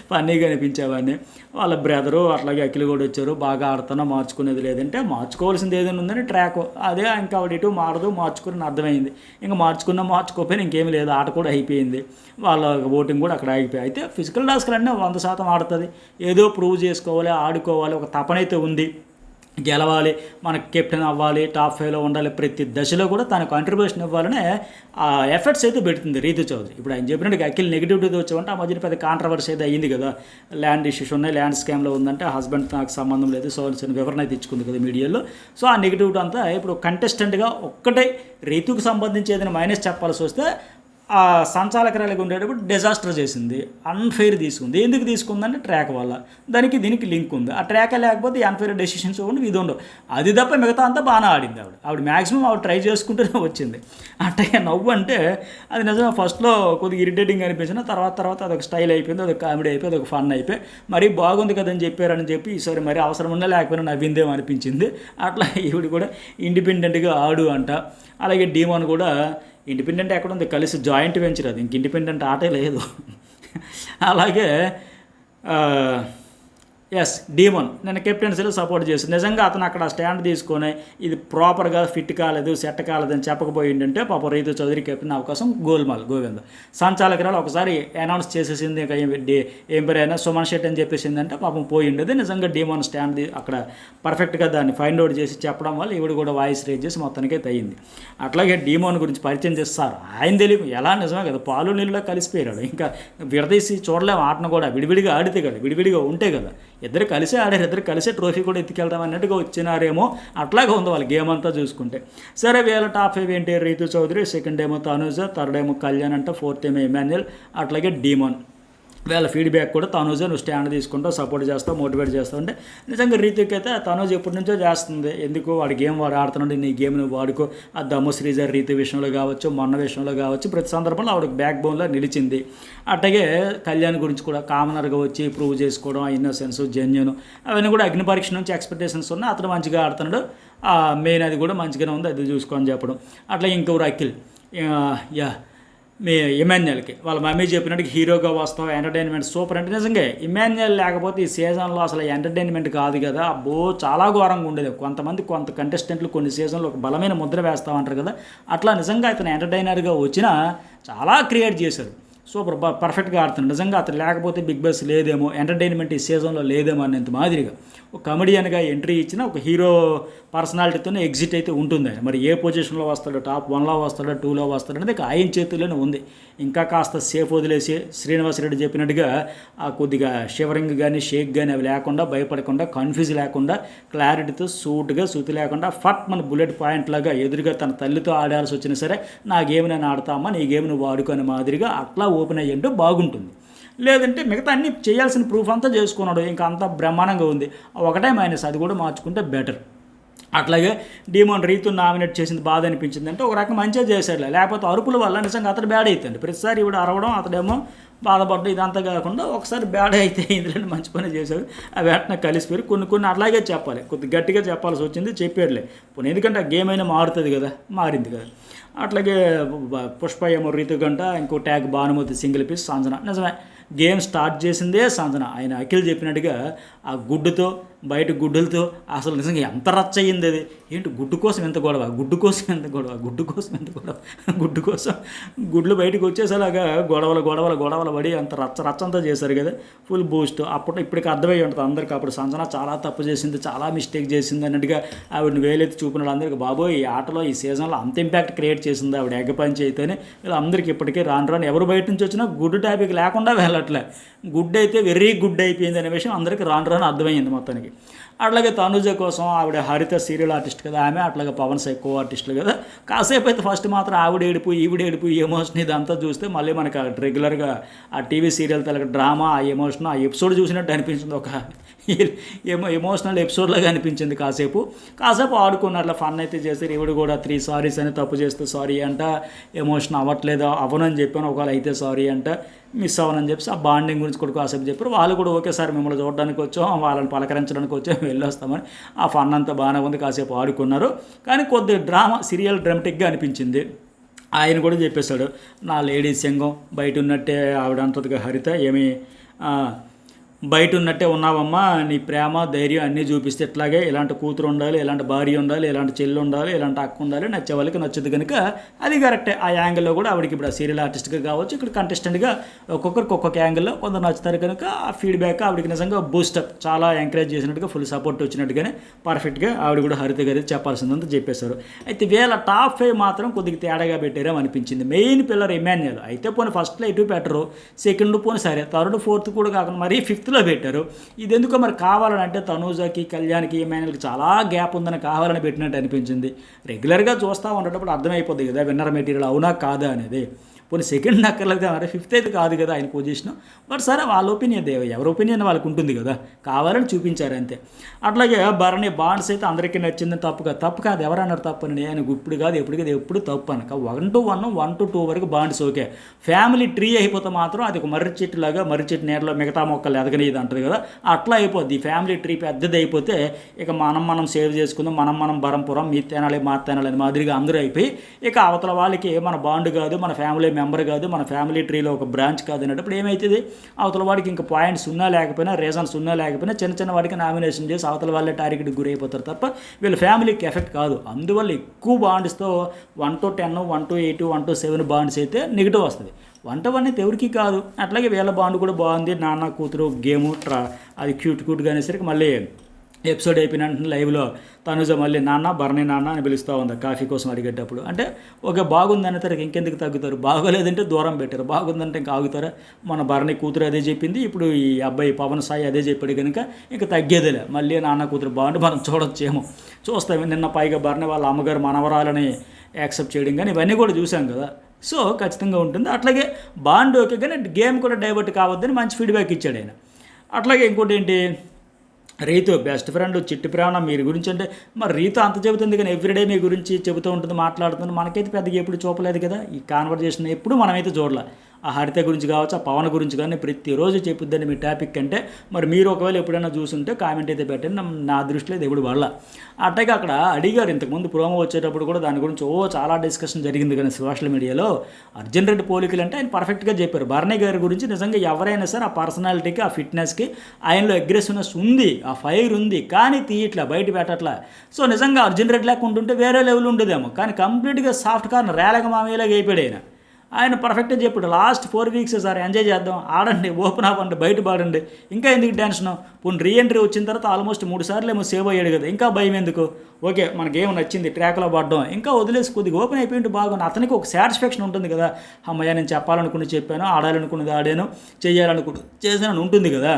ఫన్నీగా అనిపించేవాడిని. వాళ్ళ బ్రదరు అట్లాగే అఖిల్ కూడా వచ్చారు, బాగా ఆడుతున్నా మార్చుకునేది లేదంటే మార్చుకోవాల్సింది ఏదైనా ఉందని ట్రాక్ అదే, ఇంకా ఆవిడ ఇటు మార్చుకుని అర్థమైంది. ఇంకా మార్చుకోకపోయినా ఇంకేమీ లేదు, ఆట కూడా అయిపోయింది. వాళ్ళ ఓటింగ్ కూడా అక్కడ అయిపోయి. అయితే ఫిజికల్ టాస్క్లు అన్నీ 100% ఆడుతుంది, ఏదో ప్రూవ్ చేసుకోవాలి, ఆడుకోవాలి, ఒక తపనైతే ఉంది, గెలవాలి, మనకు కెప్టెన్ అవ్వాలి, టాప్ 5లో ఉండాలి, ప్రతి దశలో కూడా తన కాంట్రిబ్యూషన్ ఇవ్వాలనే ఎఫర్ట్స్ అయితే పెడుతుంది రీతు చౌదరి. ఇప్పుడు ఆయన చెప్పినట్టు అఖిల్ నెగిటివిటీ వచ్చామంటే ఆ మధ్యన పెద్ద కాంట్రవర్సీ అయితే అయ్యింది కదా, ల్యాండ్ ఇష్యూస్ ఉన్నాయి, ల్యాండ్ స్కామ్లో ఉందంటే హస్బెండ్ నాకు సంబంధం లేదు, సో వివరణ అయితే ఇచ్చుకుంది కదా మీడియాలో. సో ఆ నెగిటివిటీ అంతా ఇప్పుడు కంటెస్టెంట్గా ఒక్కటే రీతుకు సంబంధించి ఏదైనా మైనస్ చెప్పాల్సి వస్తే ఆ సంచాలకురాలిగా ఉండేటప్పుడు డిజాస్టర్ చేసింది, అన్ఫెయిర్ తీసుకుంది. ఎందుకు తీసుకుందంటే ట్రాక్ వల్ల, దీనికి లింక్ ఉంది. ఆ ట్రాక్ లేకపోతే అన్ఫెయిర్ డెసిషన్స్ ఉండవు, ఇది ఉండవు. అది తప్ప మిగతా అంతా బాగానే ఆడింది ఆవిడ మ్యాక్సిమం ఆవిడ ట్రై చేసుకుంటూనే వచ్చింది. అంటే నవ్వు అంటే అది నిజంగా ఫస్ట్లో కొద్దిగా ఇరిటేటింగ్ అనిపించిన తర్వాత అదొక స్టైల్ అయిపోయింది, అదొక కామెడీ అయిపోయింది, అదొక ఫన్ అయిపోయి మరీ బాగుంది కదని చెప్పారని చెప్పి ఈసారి మరి అవసరం ఉన్నా లేకపోయినా నవ్విందేమో అనిపించింది. అట్లా ఈవిడ కూడా ఇండిపెండెంట్గా ఆడు అంట. అలాగే డీమోన్ కూడా ఇండిపెండెంట్ ఎక్కడ ఉంది, కలిసి జాయింట్ వెంచర్, అది ఇంక ఇండిపెండెంట్ ఆటే లేదు. అలాగే ఎస్ డీమోన్ నేను కెప్టెన్సీలో సపోర్ట్ చేస్తాను. నిజంగా అతను అక్కడ స్టాండ్ తీసుకొని ఇది ప్రాపర్గా ఫిట్ కాలేదు, సెట్ కాలేదని చెప్పకపోయిందంటే పాప రీతు చౌదరి కెప్టెన్ అవకాశం గోవింద్. సంచాలకురాలు ఒకసారి అనౌన్స్ చేసేసింది, ఇంకా ఏం పేరు అయినా సుమన్ షెట్ అని చెప్పేసిందంటే పాపం పోయిండేది. నిజంగా డీమోన్ స్టాండ్ అక్కడ పర్ఫెక్ట్గా దాన్ని ఫైండ్ అవుట్ చేసి చెప్పడం వల్ల ఈవిడ కూడా వాయిస్ రేజ్ చేసి మొత్తానికైతే అయ్యింది. అట్లాగే డీమోన్ గురించి పరిచయం చేస్తారు, ఆయన తెలియదు ఎలా నిజమే కదా, పాలు నీళ్ళలో కలిసిపోయాడు. ఇంకా విడదీసి చూడలేము ఆటను కూడా, విడివిడిగా ఆడితే కదా, విడివిడిగా ఉంటే కదా, ఇద్దరు కలిసే ఆడారు, ఇద్దరు కలిసే ట్రోఫీ కూడా ఎత్తుకెళ్దాం అన్నట్టుగా వచ్చినారేమో, అట్లాగే ఉంది వాళ్ళ గేమ్ అంతా చూసుకుంటే. సరే వీళ్ళ టాప్ 5 ఏంటి, రీతు చౌదరి, సెకండ్ ఏమో తనూజ, థర్డ్ ఏమో కళ్యాణ్ అంట, ఫోర్త్ ఏమో ఇమాన్యుయల్, అట్లాగే డీమోన్. వీళ్ళ ఫీడ్బ్యాక్ కూడా తనూజ నువ్వు స్టాండ్ తీసుకుంటావు, సపోర్ట్ చేస్తావు, మోటివేట్ చేస్తావు అంటే నిజంగా రీతుకి అయితే తనూజ ఎప్పటి నుంచో చేస్తుంది. ఎందుకు వాడి గేమ్ వాడు ఆడుతున్నాడు, నీ గేమ్ నువ్వు వాడుకో. ఆ దమ్ము శ్రీజర్ రీతు విషయంలో కావచ్చు, మొన్న విషయంలో కావచ్చు, ప్రతి సందర్భంలో ఆవిడకి బ్యాక్ బోన్లో నిలిచింది. అట్లాగే కళ్యాణ్ గురించి కూడా కామనర్గా వచ్చి ప్రూవ్ చేసుకోవడం, ఆ ఇన్నోసెన్స్, జెన్యూన్, అవన్నీ కూడా అగ్ని పరీక్ష నుంచి ఎక్స్పెక్టేషన్స్ ఉన్నాయి. అతను మంచిగా ఆడుతున్నాడు, మెయిన్ అది కూడా మంచిగానే ఉంది, అది చూసుకొని చెప్పడం. అట్లా ఇంకొకరు అఖిల్, ఇమాన్యుయల్కి వాళ్ళ మమ్మీ చెప్పినట్టు హీరోగా వస్తావు, ఎంటర్టైన్మెంట్ సూపర్ అంటే నిజంగా ఇమాన్యుయల్ లేకపోతే ఈ సీజన్లో అసలు ఎంటర్టైన్మెంట్ కాదు కదా, అబ్బో చాలా ఘోరంగా ఉండేది. కొంత కంటెస్టెంట్లు కొన్ని సీజన్లో ఒక బలమైన ముద్ర వేస్తామంటారు కదా, అట్లా నిజంగా అతను ఎంటర్టైనర్గా వచ్చినా చాలా క్రియేట్ చేశారు, సూపర్ పర్ఫెక్ట్గా ఆడుతున్నాడు. నిజంగా అతను లేకపోతే బిగ్ బాస్ లేదేమో, ఎంటర్టైన్మెంట్ ఈ సీజన్లో లేదేమో అనేంత మాదిరిగా ఒక కమెడియన్గా ఎంట్రీ ఇచ్చిన ఒక హీరో పర్సనాలిటీతోనే ఎగ్జిట్ అయితే ఉంటుంది. మరి ఏ పొజిషన్లో వస్తాడో, టాప్ 1లో వస్తాడో, 2లో వస్తాడో అనేది ఆయన చేతుల్లోనే ఉంది. ఇంకా కాస్త సేఫ్ వదిలేసి శ్రీనివాసరెడ్డి చెప్పినట్టుగా కొద్దిగా షివరింగ్ కానీ షేక్ కానీ అవి లేకుండా, భయపడకుండా, కన్ఫ్యూజ్ లేకుండా, క్లారిటీతో సూట్గా శృతి లేకుండా ఫట్ మన బుల్లెట్ పాయింట్ లాగా ఎదురుగా తన తల్లితో ఆడాల్సి వచ్చినా సరే నా గేమ్ నేను ఆడతామా, నీ గేమ్ నువ్వు వాడుకునే మాదిరిగా అట్లా ఓపెన్ అయ్యంటూ బాగుంటుంది. లేదంటే మిగతా అన్ని చేయాల్సిన ప్రూఫ్ అంతా చేసుకున్నాడు, ఇంకా అంతా బ్రహ్మాండంగా ఉంది. ఒకటే మైనస్, అది కూడా మార్చుకుంటే బెటర్. అట్లాగే డీమోన్ రీతు నామినేట్ చేసింది బాధ అనిపించింది అంటే ఒక రకం మంచిగా చేశాడు, లేకపోతే అరుపుల వల్ల నిజంగా అతడు బ్యాడ్ అవుతుంది. ప్రతిసారి ఇవిడ అరవడం, అతడేమో బాధపడడం, ఇదంతా కాకుండా ఒకసారి బ్యాడ్ అయితే ఇందులో మంచి పని చేశాడు, ఆ వెంటనే కలిసిపోయి కొన్ని అట్లాగే చెప్పాలి, కొద్దిగా గట్టిగా చెప్పాల్సి వచ్చింది, చెప్పాడులే పోనీ, ఎందుకంటే ఆ గేమ్ అయినా మారుతుంది కదా, మారింది కదా. అట్లాగే పుష్ప ఏమో రీతు గంట, ఇంకో tag Bhanumathi, single piece Sanjana. నిజమే గేమ్ స్టార్ట్ చేసిందే సంజన. ఆయన అఖిల్ చెప్పినట్టుగా ఆ గుడ్డుతో బయట గుడ్డులతో అసలు నిజంగా ఎంత రచ్చ అయ్యింది అది. ఏంటి గుడ్డు కోసం ఎంత గొడవ, గుడ్డు కోసం ఎంత గొడవ, గుడ్డు కోసం ఎంత గొడవ, గుడ్డు కోసం గుడ్లు బయటకు వచ్చేసేలాగా గొడవలు గొడవలు గొడవలు పడి అంత రచ్చంతా చేశారు కదా. Full Boost. ఇప్పటికి అర్థమై ఉంటుంది అందరికీ. అప్పుడు సంజన చాలా తప్పు చేసింది, చాలా మిస్టేక్ చేసింది అన్నట్టుగా ఆవిడని వేలెత్తి చూపినాడు అందరికీ. బాబోయ్ ఈ ఆటలో ఈ సీజన్లో అంత ఇంపాక్ట్ క్రియేట్ చేసింది ఆవిడ ఎగ్గ పంచి అయితేనే. వీళ్ళందరికీ ఇప్పటికీ రాను ఎవరు బయట నుంచి వచ్చినా గుడ్డు టాపిక్ లేకుండా వెళ్ళట్లే. గుడ్ అయితే వెరీ గుడ్ అయిపోయింది అనే విషయం అందరికీ రాను అర్థమైంది మొత్తానికి. అట్లాగే తనుజ కోసం ఆవిడ హరిత సీరియల్ ఆర్టిస్ట్ కదా ఆమె, అట్లాగే పవన్ కో ఆర్టిస్టులు కదా. కాసేపు అయితే ఫస్ట్ మాత్రం ఆవిడ ఏడుపు ఈవిడ ఏడుపు ఈ ఎమోషన్ ఇదంతా చూస్తే మళ్ళీ మనకు రెగ్యులర్గా ఆ టీవీ సీరియల్ తలక డ్రామా ఆ ఎమోషన్ ఆ ఎపిసోడ్ చూసినట్టు అనిపించింది. ఒక ఎమోషనల్ ఎపిసోడ్లాగా అనిపించింది. కాసేపు ఆడుకున్నట్ల ఫన్ అయితే చేశారు. ఈవిడ కూడా 3 సారీస్ అని తప్పు చేస్తే సారీ అంట, ఎమోషన్ అవ్వట్లేదు అవనని చెప్పాను, ఒకవేళ అయితే సారీ అంట, మిస్ అవ్వనని చెప్పి ఆ బాండింగ్ గురించి కూడా కాసేపు చెప్పారు. వాళ్ళు కూడా ఒకేసారి మిమ్మల్ని చూడడానికి వచ్చాం, వాళ్ళని పలకరించడానికి వచ్చాం, వెళ్ళొస్తామని ఆ ఫన్ అంతా బాగానే ఉంది. కాసేపు ఆడుకున్నారు. కానీ కొద్ది సీరియల్ డ్రామాటిక్గా అనిపించింది. ఆయన కూడా చెప్పేశాడు, నా లేడీస్ సంఘం బయట ఉన్నట్టే ఆవిడ అంటదిగా హరిత, ఏమి బయట ఉన్నట్టే ఉన్నావమ్మా, నీ ప్రేమ ధైర్యం అన్నీ చూపిస్తే ఇట్లాగే ఇలాంటి కూతురు ఉండాలి, ఇలాంటి భార్య ఉండాలి, ఇలాంటి చెల్లి ఉండాలి, ఇలాంటి అక్క ఉండాలి, నచ్చే వాళ్ళకి నచ్చుద్ది కనుక అది కరెక్టే. ఆ యాంగిల్లో కూడా ఆవిడకి ఇప్పుడు సీరియల్ ఆర్టిస్ట్గా కావచ్చు, ఇక్కడ కంటెస్టెంట్గా ఒక్కొక్కరికి ఒక్కొక్క యాంగిల్లో కొందరు నచ్చుతారు కనుక ఆ ఫీడ్బ్యాక్ ఆవిడకి నిజంగా బూస్టప్ చాలా ఎంకరేజ్ చేసినట్టుగా ఫుల్ సపోర్ట్ వచ్చినట్టుగానే పర్ఫెక్ట్గా ఆవిడ కూడా హరిత గారి చెప్పాల్సిందంతా చెప్పేశారు. అయితే వీళ్ళ టాప్ 5 మాత్రం కొద్దిగా తేడాగా పెట్టారో అనిపించింది. మెయిన్ పిల్లర్ ఎమాన్యుయల్ అయితే పోనీ ఫస్ట్లో ఇటు పెట్టరు, సెకండ్ పోనీ సరే, థర్డ్ ఫోర్త్ కూడా కాకుండా మరీ 5th పెట్టారు. ఇది ఎందుకో మరి కావాలని అంటే తనూజకి కళ్యాణ్కి ఎమాన్యుయల్కి చాలా గ్యాప్ ఉందని కావాలని పెట్టినట్టు అనిపించింది. రెగ్యులర్గా చూస్తూ ఉండేటప్పుడు అర్థమైపోద్ది కదా విన్నర్ మెటీరియల్ అవునా కాదా అనేది. పోనీ సెకండ్ అక్కర్లేదు కదా, 5th అయితే కాదు కదా ఆయన పొజిషన్. బట్ సరే వాళ్ళ ఒపీనియన్ ఎవరి ఒపీనియన్ వాళ్ళకు ఉంటుంది కదా, కావాలని చూపించారు అంతే. అట్లాగే భరణి బాండ్స్ అయితే అందరికీ నచ్చిందని తప్పు కాదు ఎవరన్నారు తప్పు అని. నేను ఇప్పుడు కాదు ఎప్పుడు తప్పు అనక 1 to 1 1 to 2 వరకు బాండ్స్ ఓకే. ఫ్యామిలీ ట్రీ అయిపోతే మాత్రం అది ఒక మర్రి చెట్టు నీడలో మిగతా మొక్కలు ఎదగనిది అంటుంది కదా, అట్లా అయిపోద్ది. ఫ్యామిలీ ట్రీ పెద్దది అయిపోతే ఇక మనం సేవ్ చేసుకుందాం, మనం బరంపురం మీ తేనాలి మా తేనాలి అని మాదిరిగా అందరూ అయిపోయి ఇక అవతల వాళ్ళకి మన బాండ్ కాదు, మన ఫ్యామిలీ మెంబర్ కాదు, మన ఫ్యామిలీ ట్రీలో ఒక బ్రాంచ్ కాదు అనేటప్పుడు ఏమవుతుంది, అవతల వాడికి ఇంకా పాయింట్స్ ఉన్నా లేకపోయినా రీజన్స్ ఉన్నా లేకపోయినా చిన్న వాడికి నామినేషన్ చేసి అవతల వాళ్ళే టార్గెట్కి గురైపోతారు తప్ప వీళ్ళ ఫ్యామిలీకి ఎఫెక్ట్ కాదు. అందువల్ల ఎక్కువ బాండ్స్తో 1 to 10 1 to 8 1 to 7 బాండ్స్ అయితే నెగిటివ్ వస్తుంది. 1 to 1 అయితే ఎవరికి కాదు. అట్లాగే వీళ్ళ బాండ్ కూడా బాగుంది, నాన్న కూతురు గేము అది క్యూట్గా అనేసరికి మళ్ళీ ఎపిసోడ్ అయిపోయిన లైవ్లో తనుజ మళ్ళీ భరణి నాన్న అని పిలుస్తూ ఉంది కాఫీ కోసం అడిగేటప్పుడు. అంటే ఓకే బాగుంది అనే తరగతి ఇంకెందుకు తగ్గుతారు, బాగోలేదంటే దూరం పెట్టారు, బాగుందంటే ఇంకా ఆగుతారా. మన భరణి కూతురు అదే చెప్పింది, ఇప్పుడు ఈ అబ్బాయి పవన్ సాయి అదే చెప్పాడు కనుక ఇంకా తగ్గేదిలే. మళ్ళీ నాన్న కూతురు బాగుంటే మనం చూస్తాము. నిన్న పైగా భరణి వాళ్ళ అమ్మగారు మనవరాలని యాక్సెప్ట్ చేయడం కానీ ఇవన్నీ కూడా చూసాం కదా. సో ఖచ్చితంగా ఉంటుంది. అట్లాగే బాండ్ ఓకే కానీ గేమ్ కూడా డైవర్ట్ కావద్దని మంచి ఫీడ్బ్యాక్ ఇచ్చాడు ఆయన. అట్లాగే ఇంకోటి ఏంటి, రీతు బెస్ట్ ఫ్రెండ్ చిట్టి ప్రాణం మీరు గురించి అంటే మరి రీతు అంత చెబుతుంది కానీ ఎవ్రీడే మీ గురించి చెబుతూ ఉంటుంది, మాట్లాడుతుంది. మనకైతే పెద్దగా ఎప్పుడు చూపలేదు కదా ఈ కాన్వర్జేషన్, ఎప్పుడు మనమైతే చూడలే. ఆ హరిత గురించి కావచ్చు, ఆ పవన్ గురించి కానీ ప్రతిరోజు చెప్పుద్దని మీ టాపిక్ అంటే మరి మీరు ఒకవేళ ఎప్పుడైనా చూసుంటే కామెంట్ అయితే పెట్టండి. నా దృష్టిలో ఇది ఎప్పుడు వాళ్ళ అట్టగా అక్కడ అడిగారు. ఇంతకుముందు ప్రోమో వచ్చేటప్పుడు కూడా దాని గురించి చాలా డిస్కషన్ జరిగింది కానీ సోషల్ మీడియాలో. అర్జున్ రెడ్డి పోలికలు అంటే ఆయన పర్ఫెక్ట్గా చెప్పారు. భరణి గారి గురించి నిజంగా ఎవరైనా సరే ఆ పర్సనాలిటీకి ఆ ఫిట్నెస్కి ఆయనలో అగ్రెసివ్నెస్ ఉంది, ఆ ఫైర్ ఉంది, కానీ తీయట్లా బయట పెట్టట్లా. సో నిజంగా అర్జున్ రెడ్డి లేకుండా ఉంటే వేరే లెవెల్ ఉండేదేమో, కానీ కంప్లీట్గా సాఫ్ట్ కార్న్ రేలగ మామయ్యలాగా అయిపోయాడు ఆయన పర్ఫెక్ట్గా చెప్పాడు. లాస్ట్ 4 weeks సార్ ఎంజాయ్ చేద్దాం, ఆడండి, ఓపెన్ అవ్వండి, బయట పాడండి, ఇంకా ఎందుకు టెన్షను. పోనీ రీఎంట్రీ వచ్చిన తర్వాత ఆల్మోస్ట్ 3 సార్లు ఏమో సేవ్ అయ్యాడు కదా, ఇంకా భయం ఎందుకు. ఓకే మన గేమ్ నచ్చింది, ట్రాక్లో పడ్డం, ఇంకా వదిలేసి కొద్దిగా ఓపెన్ అయిపోయింది బాగుంది. అతనికి ఒక సాటిస్ఫాక్షన్ ఉంటుంది కదా, అమ్మయ్య నేను చెప్పాలనుకుని చెప్పాను, ఆడాలనుకున్నది ఆడాను, చేయాలనుకున్నది చేశాను ఉంటుంది కదా.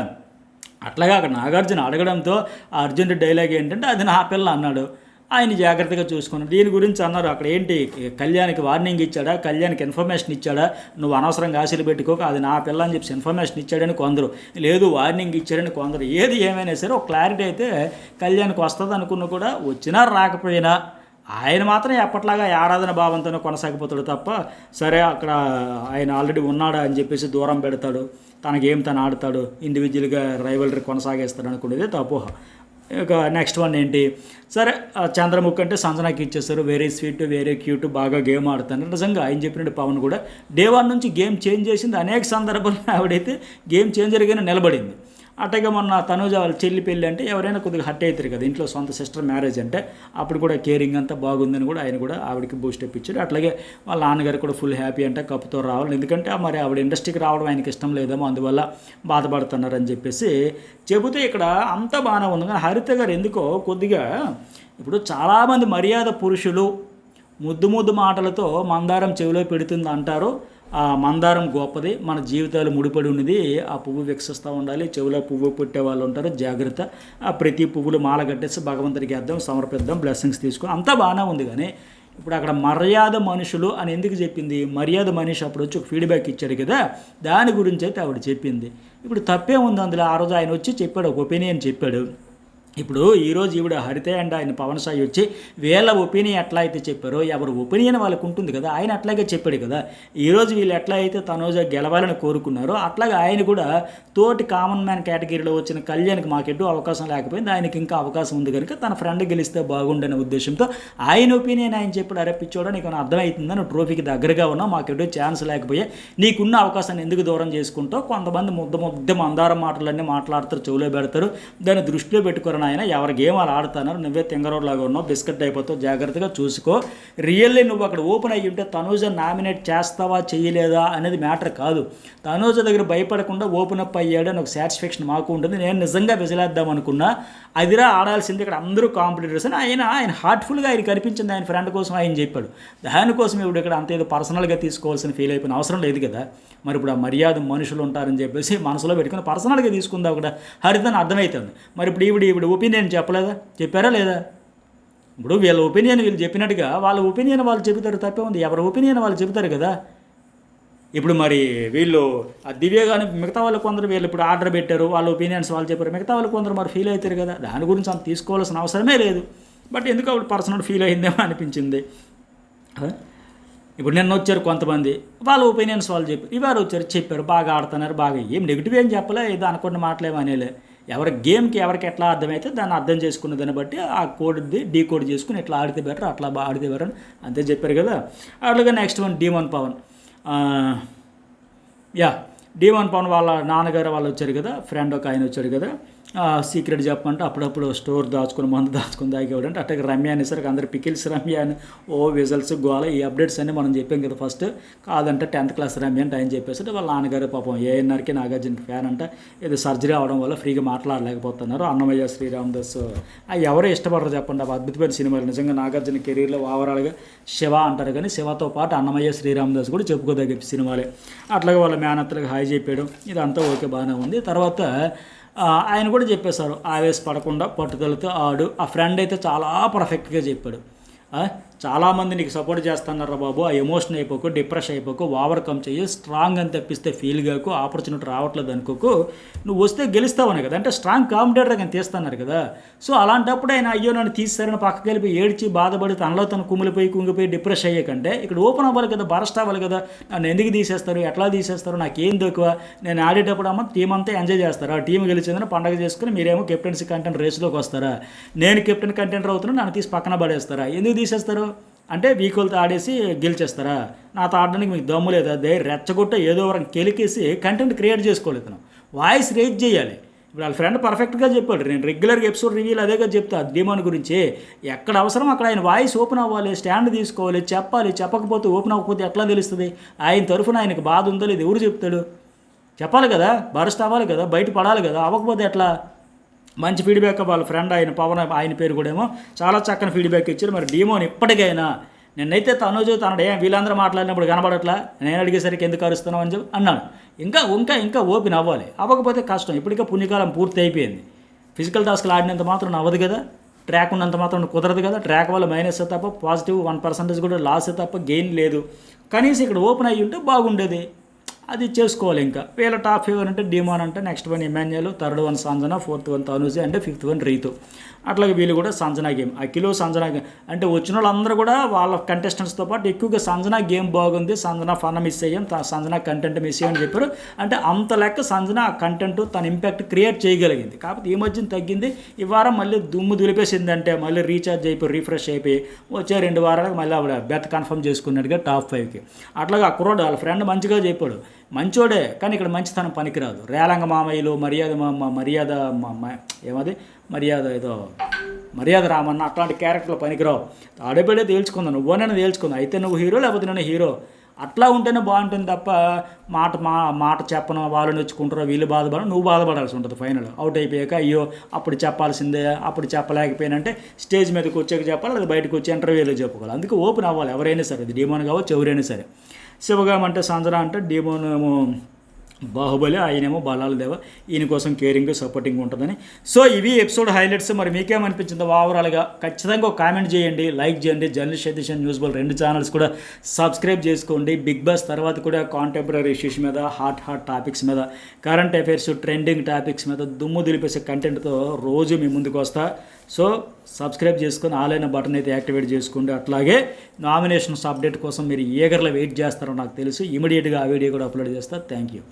అట్లాగా అక్కడ నాగార్జున అడగడంతో ఆ అర్జున్ డైలాగ్ ఏంటంటే అది నా పిల్ల అన్నాడు. ఆయన జాగ్రత్తగా చూసుకున్నాడు. దీని గురించి అన్నారు అక్కడ ఏంటి, కళ్యాణ్కి వార్నింగ్ ఇచ్చాడా, కళ్యాణ్కి ఇన్ఫర్మేషన్ ఇచ్చాడా, నువ్వు అనవసరంగా ఆశలు పెట్టుకోక అది నా పిల్ల అని చెప్పి ఇన్ఫర్మేషన్ ఇచ్చాడని కొందరు, లేదు వార్నింగ్ ఇచ్చాడని కొందరు. ఏది ఏమైనా సరే ఒక క్లారిటీ అయితే కళ్యాణ్కి వస్తుంది అనుకున్న కూడా వచ్చినా రాకపోయినా ఆయన మాత్రం ఎప్పట్లాగా ఆరాధన భావంతోనే కొనసాగిపోతాడు తప్ప సరే అక్కడ ఆయన ఆల్రెడీ ఉన్నాడా అని చెప్పేసి దూరం పెడతాడు, తన గేమ్ తను ఆడతాడు, ఇండివిజువల్గా రైవలరీ కొనసాగేస్తాడు అనుకునేది తపోహ. ఇక నెక్స్ట్ వన్ ఏంటి, సరే చంద్రముఖి అంటే సంజనాకి ఇచ్చేస్తారు, వెరీ స్వీట్ వెరీ క్యూట్, బాగా గేమ్ ఆడుతాను. నిజంగా ఆయన చెప్పినట్టు పవన్ కూడా డే 1 నుంచి గేమ్ చేంజ్ చేసింది. అనేక సందర్భాల్లో ఆవిడైతే గేమ్ చేంజర్గానే నిలబడింది. అట్టగా మొన్న తనూజ వాళ్ళ చెల్లి పెళ్ళి అంటే ఎవరైనా కొద్దిగా హర్ట్ అవుతారు కదా, ఇంట్లో సొంత సిస్టర్ మ్యారేజ్ అంటే అప్పుడు కూడా కేరింగ్ అంతా బాగుందని కూడా ఆయన కూడా ఆవిడకి బూస్ట్ ఇప్పించాడు. అట్లాగే వాళ్ళ నాన్నగారు కూడా ఫుల్ హ్యాపీ అంటే కప్పుతో రావాలి, ఎందుకంటే మరి ఆవిడ ఇండస్ట్రీకి రావడం ఆయనకి ఇష్టం లేదేమో, అందువల్ల బాధపడుతున్నారని చెప్పేసి చెబితే ఇక్కడ అంతా బాగానే ఉంది. కానీ హరిత గారు ఎందుకో కొద్దిగా ఇప్పుడు చాలామంది మర్యాద పురుషులు ముద్దు ముద్దు మాటలతో మందారం చెవిలో పెడుతుంది అంటారు. ఆ మందారం గొప్పది, మన జీవితాలు ముడిపడి ఉన్నది, ఆ పువ్వు వికసిస్తూ ఉండాలి, చెవిలో పువ్వు పుట్టే వాళ్ళు ఉంటారు, జాగ్రత్త. ఆ ప్రతి పువ్వులు మాల కట్టేసి భగవంతుడికి వేద్దాం, సమర్పిద్దాం, బ్లెస్సింగ్స్ తీసుకొని అంతా బాగానే ఉంది. కానీ ఇప్పుడు అక్కడ మర్యాద మనుషులు అని ఎందుకు చెప్పింది? మర్యాద మనిషి అప్పుడు వచ్చి ఒక ఫీడ్బ్యాక్ ఇచ్చాడు కదా, దాని గురించి అయితే ఆవిడ చెప్పింది. ఇప్పుడు తప్పే ఉంది అందులో. ఆ రోజు ఆయన వచ్చి చెప్పాడు, ఒక ఒపీనియన్ చెప్పాడు. ఇప్పుడు ఈరోజు ఈవిడ హరిత అండ్ ఆయన పవన్ సాయి వచ్చి వీళ్ళ ఒపీనియన్ ఎట్లా అయితే చెప్పారో, ఎవరి ఒపీనియన్ వాళ్ళకు ఉంటుంది కదా, ఆయన అట్లాగే చెప్పాడు కదా. ఈరోజు వీళ్ళు ఎట్లా అయితే తనూజ గెలవాలని కోరుకున్నారో అట్లాగే ఆయన కూడా తోటి కామన్ మ్యాన్ కేటగిరీలో వచ్చిన కళ్యాణ్కి మాకెటు అవకాశం లేకపోయింది, ఆయనకి ఇంకా అవకాశం ఉంది కనుక తన ఫ్రెండ్ గెలిస్తే బాగుండనే ఉద్దేశంతో ఆయన ఒపీనియన్ ఆయన చెప్పాడు. అరే పిచ్చోడా, నీకు అర్థమవుతుందా, నువ్వు ట్రోఫీకి దగ్గరగా ఉన్నావు, మాకెటు ఛాన్స్ లేకపోయా, నీకున్న అవకాశాన్ని ఎందుకు దూరం చేసుకుంటావు? కొంతమంది ముద్ద మందారం మాటలన్నీ మాట్లాడతారు, చెవులో పెడతారు, దాన్ని దృష్టిలో పెట్టుకోరు ఆయన. ఎవరి గేమ్ వాళ్ళు ఆడుతున్నారు, నువ్వే తింగరోడ్లాగా ఉన్నావు, బిస్కెట్ అయిపోతావు, జాగ్రత్తగా చూసుకో. రియల్లీ నువ్వు అక్కడ ఓపెన్ అయ్యి ఉంటే తనూజ నామినేట్ చేస్తావా చేయలేదా అనేది మ్యాటర్ కాదు. తనూజ దగ్గర భయపడకుండా ఓపెన్ అప్ అయ్యాడు అని ఒక సాటిస్ఫాక్షన్ మాకు ఉంటుంది. నేను నిజంగా విజలేద్దాం అనుకున్నా, అదిరా ఆడాల్సింది, ఇక్కడ అందరూ కాంపిటీటర్స్ అని ఆయన హార్ట్ఫుల్గా ఆయన కనిపించింది, ఆయన ఫ్రెండ్ కోసం ఆయన చెప్పాడు. దానికోసం ఇప్పుడు ఇక్కడ అంత ఏదో పర్సనల్గా తీసుకోవాల్సిన ఫీల్ అయిపోయిన అవసరం లేదు కదా. మరి ఇప్పుడు ఆ మర్యాద మనుషులు ఉంటారని చెప్పేసి మనసులో పెట్టుకుని పర్సనల్గా తీసుకుందా కూడా హరితని అర్థమవుతుంది. మరి ఇప్పుడు ఈవిడ ఒపీనియన్ చెప్పలేదా, చెప్పారా లేదా? ఇప్పుడు వీళ్ళ ఒపీనియన్ వీళ్ళు చెప్పినట్టుగా వాళ్ళ ఒపీనియన్ వాళ్ళు చెబుతారు, తప్పే ఉంది, ఎవరి ఒపీనియన్ వాళ్ళు చెబుతారు కదా. ఇప్పుడు మరి వీళ్ళు ఆ దివ్య కానీ మిగతా వాళ్ళు కొందరు వీళ్ళు ఇప్పుడు ఆర్డర్ పెట్టారు, వాళ్ళ ఒపీనియన్స్ వాళ్ళు చెప్పారు, మిగతా వాళ్ళు కొందరు మరి ఫీల్ అవుతారు కదా. దాని గురించి అంత తీసుకోవాల్సిన అవసరమే లేదు. బట్ ఎందుకు ఆవిడ పర్సనల్ ఫీల్ అయిందేమో అనిపించింది. ఇప్పుడు నిన్న వచ్చారు కొంతమంది, వాళ్ళ ఒపీనియన్స్ వాళ్ళు చెప్పారు, ఇవాళ వచ్చారు చెప్పారు, బాగా ఆడుతున్నారు, బాగా ఏం నెగిటివ్ ఏం చెప్పలే, ఏదో అనుకున్న మాటలేమనేలే. ఎవరి గేమ్కి ఎవరికి ఎట్లా అర్థమైతే దాన్ని అర్థం చేసుకున్న దాన్ని బట్టి ఆ కోడ్ది డీకోడ్ చేసుకుని ఇట్లా ఆడితే బెటర్, అట్లా ఆడితే బెటర్ అని అంతే చెప్పారు కదా. అట్లాగే next one Demon Pavan. Demon Pavan వాళ్ళ నాన్నగారు వాళ్ళు వచ్చారు కదా, ఫ్రెండ్ ఒక ఆయన వచ్చాడు కదా, సీక్రెట్ చెప్పమంటే అప్పుడప్పుడు స్టోర్ దాచుకుని మందు దాచుకుని తాగేవాడంటే. అట్లా రమ్య అనేసరికి అందరు పికిల్స్ రమ్య అని విజల్స్ గోల ఈ అప్డేట్స్ అన్నీ మనం చెప్పాం కదా ఫస్ట్. కాదంటే 10th క్లాస్ రమ్య అంటే ఆయన చెప్పేసి వాళ్ళ నాన్నగారు పాపం ఏఎన్ఆర్కి నాగార్జునకి ఫ్యాన్ అంట, ఏదో సర్జరీ అవడం వల్ల ఫ్రీగా మాట్లాడలేకపోతున్నారు. అన్నమయ్య శ్రీరామదాస్ ఎవరో ఇష్టపడరు చెప్పండి, అద్భుతమైన సినిమాలు నిజంగా. నాగార్జున కెరీర్లో ఓవరాల్గా శివ అంటారు కానీ శివతో పాటు అన్నమయ్య శ్రీరామదాస్ కూడా చెప్పుకోదగ్గ సినిమాలే. అట్లాగే వాళ్ళ మేనత్తలకు హాయ్ చెప్పాడు, ఇదంతా ఓకే బాగానే ఉంది. తర్వాత ఆయన కూడా చెప్పేశారు, ఆవేశపడకుండా పట్టుదలతో ఆడు. ఆ ఫ్రెండ్ అయితే చాలా పర్ఫెక్ట్గా చెప్పాడు. చాలామంది నీకు సపోర్ట్ చేస్తున్నారా బాబు, ఆ ఎమోషన్ అయిపోకు, డిప్రెషన్ అయిపోకు, ఓవర్కమ్ చెయ్యి, స్ట్రాంగ్ అని తప్పిస్తే ఫీల్ కాకు, ఆపర్చునిటీ రావట్లేదు అనుకోకు, నువ్వు వస్తే గెలుస్తావని కదా, అంటే స్ట్రాంగ్ కాంపిటేటర్ కానీ తీస్తున్నారు కదా. సో అలాంటప్పుడు ఆయన అయ్యో నన్ను తీస్తారని పక్కకి వెళ్ళిపోయి ఏడ్చి బాధపడి తనలో తను కుంగిపోయి డిప్రెషన్ అయ్యేకంటే ఇక్కడ ఓపెన్ అవ్వాలి కదా, బరస్ట్ అవ్వాలి కదా. నన్ను ఎందుకు తీసేస్తారు, ఎట్లా తీసేస్తారు, నాకేం దొక్కువ, నేను ఆడేటప్పుడు అమ్మ టీం అంతా ఎంజాయ్ చేస్తారా, టీం గెలిచిందని పండగ చేసుకుని మీరేమో కెప్టెన్సీ కంటెంట్ రేస్లోకి వస్తారా, నేను కెప్టెన్ కంటెంటర్ అవుతున్నా, నన్ను తీసి పక్కన పడేస్తారా, ఎందుకు తీసేస్తారు అంటే వీకులతో ఆడేసి గెలిచేస్తారా? నాతో ఆడడానికి మీకు దమ్ము లేదా, రెచ్చగొట్ట ఏదో వరకు కెలికేసి కంటెంట్ క్రియేట్ చేసుకోలేదు, వాయిస్ రేజ్ చేయాలి. ఇప్పుడు వాళ్ళ ఫ్రెండ్ పర్ఫెక్ట్గా చెప్పాడు, నేను రెగ్యులర్గా ఎపిసోడ్ రివ్యూలు అదేగా చెప్తా డీమాన్ గురించి. ఎక్కడ అవసరం అక్కడ ఆయన వాయిస్ ఓపెన్ అవ్వాలి, స్టాండ్ తీసుకోవాలి, చెప్పాలి. చెప్పకపోతే ఓపెన్ అవ్వకపోతే ఎట్లా తెలుస్తుంది? ఆయన తరఫున ఆయనకు బాధ ఉందో లేదు ఎవరు చెప్తాడు? చెప్పాలి కదా, బరస్ట్ అవ్వాలి కదా, బయట పడాలి కదా, అవ్వకపోతే ఎట్లా? మంచి ఫీడ్బ్యాక్ వాళ్ళ ఫ్రెండ్ ఆయన పవన్, ఆయన పేరు కూడా ఏమో చాలా చక్కని ఫీడ్బ్యాక్ ఇచ్చారు. మరి డీమోన్ ఇప్పటికైనా నిన్నైతే తనుజు తనడే వీళ్ళందరూ మాట్లాడినప్పుడు కనబడట్లా, నేను అడిగేసరికి ఎందుకు అరుస్తున్నావు అని చెప్పి అన్నాడు. ఇంకా ఓపెన్ అవ్వాలి, అవ్వకపోతే కష్టం. ఇప్పటికే పుణ్యకాలం పూర్తి అయిపోయింది. ఫిజికల్ టాస్క్లు ఆడినంత మాత్రం అవ్వదు కదా, ట్రాక్ ఉన్నంత మాత్రం కుదరదు కదా. ట్రాక్ వల్ల మైనస్ తప్ప పాజిటివ్ 1% కూడా లాస్ తప్ప గెయిన్ లేదు. కనీసం ఇక్కడ ఓపెన్ అయ్యి ఉంటే బాగుండేది, అది చేసుకోవాలి. ఇంకా వీళ్ళ టాప్ ఫేవర్ అంటే డీమాన్ అంటే, next one Emmanuel, third one Sanjana, fourth one Tanuja and fifth one Ritu. అట్లాగే వీళ్ళు కూడా సంజన గేమ్, అఖిలు సంజన గేమ్ అంటే వచ్చిన వాళ్ళందరూ కూడా వాళ్ళ కంటెస్టెంట్స్తో పాటు ఎక్కువగా సంజన గేమ్ బాగుంది, సంజన ఫన్ మిస్ అయ్యాం, సంజన కంటెంట్ మిస్ అయ్యామని చెప్పారు. అంటే అంత లెక్క సంజన ఆ కంటెంట్ తన ఇంపాక్ట్ క్రియేట్ చేయగలిగింది. కాకపోతే ఈ మధ్యన తగ్గింది. ఈ వారం మళ్ళీ దుమ్ము దులిపేసిందంటే మళ్ళీ రీఛార్జ్ అయిపోయి రిఫ్రెష్ అయిపోయి వచ్చే 2 వారాలకు మళ్ళీ ఆవిడ బెత్ కన్ఫర్మ్ చేసుకున్నట్టుగా టాప్ 5కి. అట్లాగే ఆ కుర్రాడు వాళ్ళ ఫ్రెండ్ మంచిగా చెప్పాడు, మంచోడే, కానీ ఇక్కడ మంచితనం పనికిరాదు. రేలంగ మామయ్యలు, ఏమది మర్యాద ఏదో మర్యాద రామన్న అట్లాంటి క్యారెక్టర్లు పనికిరావు. ఆడబిడ్డే తేల్చుకుందాం, నువ్వనైనా తేల్చుకుందాం, అయితే నువ్వు హీరో లేకపోతే నేను హీరో, అట్లా ఉంటేనే బాగుంటుంది తప్ప మాట చెప్పను, వాళ్ళు నొచ్చుకుంటారో వీళ్ళు బాధపడరు, నువ్వు బాధపడాల్సి ఉంటుంది. ఫైనల్ అవుట్ అయిపోయాక అయ్యో అప్పుడు చెప్పాల్సిందే, అప్పుడు చెప్పలేకపోయినంటే స్టేజ్ మీదకి వచ్చాక చెప్పాలి, లేదా బయటకు వచ్చి ఇంటర్వ్యూలో చెప్పుకోవాలి. అందుకే ఓపెన్ అవ్వాలి ఎవరైనా సరే, అది డీమోన్ కావచ్చు ఎవరైనా సరే. శివగాం అంటే సంజన అంటే డీమోన్ ఏమో బాహుబలి, ఆయనేమో బలాల దేవ, ఈయన కోసం కేరింగ్ సపోర్టింగ్ ఉంటుందని. సో ఇవి ఎపిసోడ్ హైలైట్స్. మరి మీకేమనిపించిందో ఓవరాల్గా ఖచ్చితంగా ఒక కామెంట్ చేయండి, లైక్ చేయండి. జర్నలిస్ట్ ఎడిషన్ న్యూస్ బోల్ 2 ఛానల్స్ కూడా సబ్స్క్రైబ్ చేసుకోండి. బిగ్ బాస్ తర్వాత కూడా కాంటెంపరీ ఇష్యూస్ మీద, హాట్ టాపిక్స్ మీద, కరెంట్ అఫైర్స్, ట్రెండింగ్ టాపిక్స్ మీద దుమ్ము దులిపేసే కంటెంట్తో రోజు మీ ముందుకు వస్తా. సో సబ్స్క్రైబ్ చేసుకొని ఆలైన బటన్ అయితే యాక్టివేట్ చేసుకోండి. అట్లాగే నామినేషన్స్ అప్డేట్ కోసం మీరు ఈగర్లో వెయిట్ చేస్తారో నాకు తెలుసు. ఇమీడియట్గా ఆ వీడియో కూడా అప్లోడ్ చేస్తా. Thank you.